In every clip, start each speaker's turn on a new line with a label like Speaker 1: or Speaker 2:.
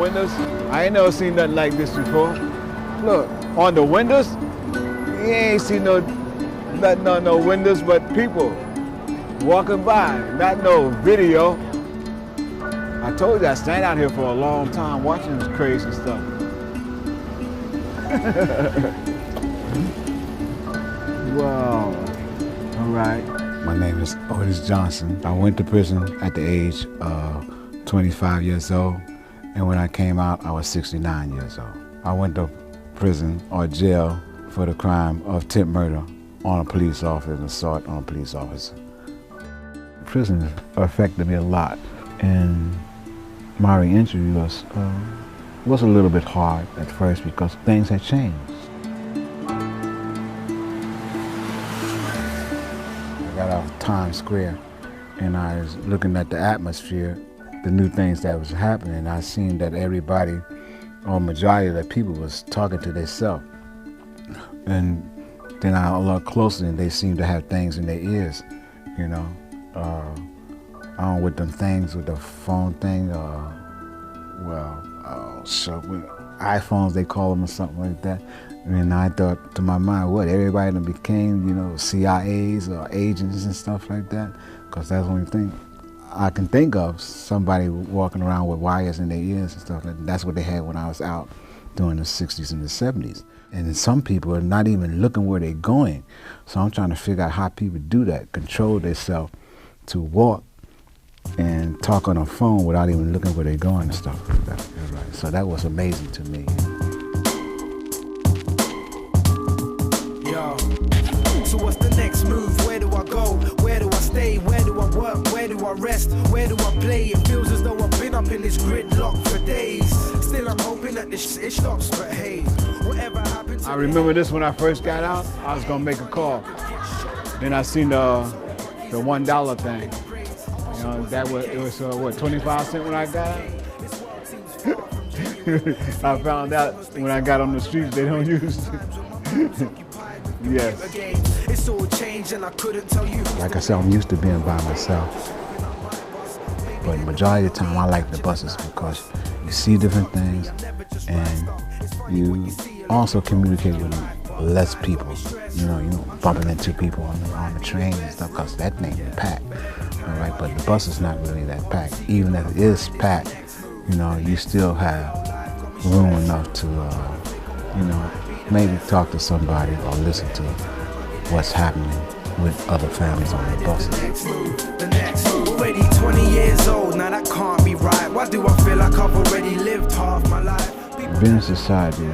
Speaker 1: windows. I ain't never seen nothing like this before. Look, on the windows, you ain't seen nothing on no windows but people walking by, not no video. I told you I stand out here for a long time watching this crazy stuff. Wow, all right. My name is Otis Johnson. I went to prison at the age of 25 years old, and when I came out, I was 69 years old. I went to prison or jail for the crime of attempted murder on a police officer and assault on a police officer. Prison affected me a lot, and my reentry was a little bit hard at first because things had changed. I got off Times Square and I was looking at the atmosphere, the new things that was happening. I seen that everybody, or majority of the people, was talking to themselves. And then I looked closer and they seemed to have things in their ears, you know. With them things, with the phone thing, iPhones they call them or something like that. And I thought to my mind, what, everybody done became, you know, CIAs or agents and stuff like that? Because that's the only thing I can think of, somebody walking around with wires in their ears and stuff like that. That's what they had when I was out during the 60s and the 70s. And some people are not even looking where they're going. So I'm trying to figure out how people do that, control themselves to walk and talk on a phone without even looking where they're going and stuff like that. Right. So that was amazing to me.
Speaker 2: Yo, so what's the next move? Where do I go? Where do I stay? Where do I work? Where do I rest? Where do I play? It feels as though I've been up in this gridlock for days. Still I'm hoping that this shit stops, but hey, whatever happens.
Speaker 1: I remember this when I first got out, I was gonna make a call. Then I seen the $1 thing. You know, it was what, 25 cents when I got out? I found out when I got on the streets they don't use it. Yes.
Speaker 2: It's all changed and I couldn't tell you.
Speaker 1: Like I said, I'm used to being by myself. But the majority of the time I like the buses because you see different things and you also communicate with less people. You know, bumping into people on the train and stuff because that thing is packed. All right, but the bus is not really that packed. Even if it is packed, you know, you still have room enough to, you know, maybe talk to somebody or listen to what's happening with other families on the buses.
Speaker 2: Already 20 years old, now that can't be right. Why do I feel like I've already lived half my life?
Speaker 1: Being in society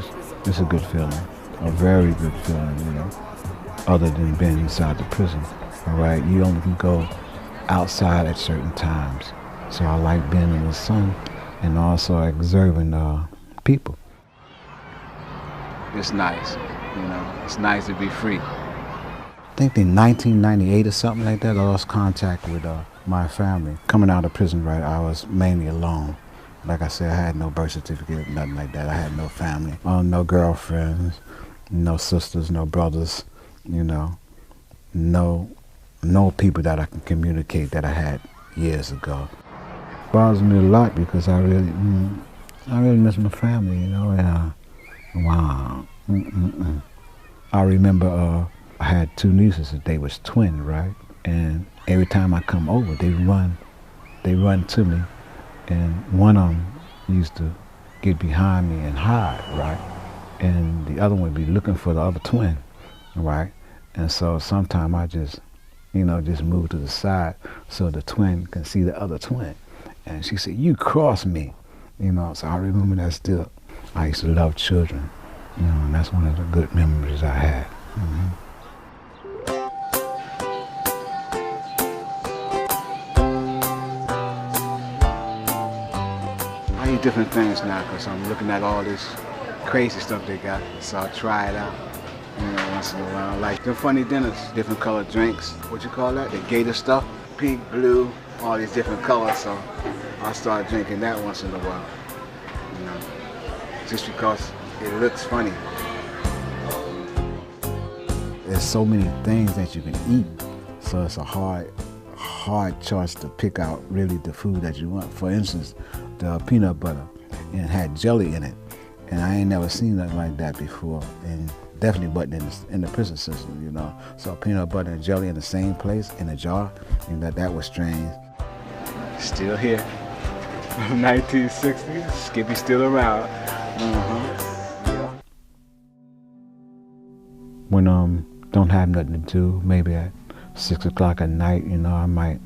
Speaker 1: is a good feeling, a very good feeling, you know, other than being inside the prison. All right, you only can go outside at certain times. So I like being in the sun and also observing people. It's nice, you know, it's nice to be free. I think in 1998 or something like that, I lost contact with my family. Coming out of prison, right, I was mainly alone. Like I said, I had no birth certificate, nothing like that. I had no family, no girlfriends, no sisters, no brothers, you know, no people that I can communicate that I had years ago. It bothers me a lot because I really miss my family, you know, and wow. I remember I had two nieces, they was twins, right? And every time I come over, they run to me, and one of them used to get behind me and hide, right? And the other one would be looking for the other twin, right? And so sometimes I just move to the side so the twin can see the other twin. And she said, "You crossed me," you know. So I remember that still. I used to love children, you know, and that's one of the good memories I had. Mm-hmm. I eat different things now because I'm looking at all this crazy stuff they got, so I try it out. You know, once in a while, like the funny dinners, different colored drinks. What you call that? The gator stuff, pink, blue, all these different colors. So I start drinking that once in a while. You know, just because it looks funny. There's so many things that you can eat, so it's a hard choice to pick out really the food that you want. For instance, the peanut butter. and it had jelly in it. And I ain't never seen nothing like that before, and definitely wasn't in the prison system, you know. So peanut butter and jelly in the same place, in a jar, and that was strange. Still here. 1960, Skippy's still around. Yeah. When don't have nothing to do, maybe at 6 o'clock at night, you know, I might,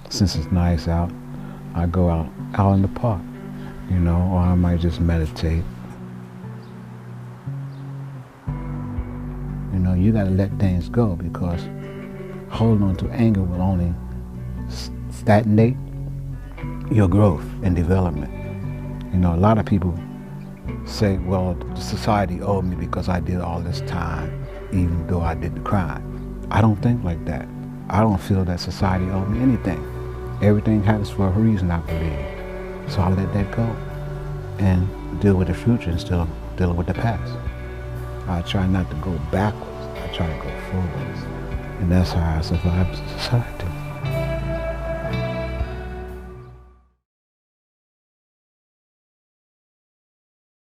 Speaker 1: since it's nice out, I go out in the park, you know, or I might just meditate. You know, you gotta let things go, because holding on to anger will only stagnate your growth and development. You know, a lot of people say, well, the society owed me because I did all this time, even though I did the crime. I don't think like that. I don't feel that society owed me anything. Everything happens for a reason, I believe. So I let that go and deal with the future instead of dealing with the past. I try not to go backwards. I try to go forwards. And that's how I survive society.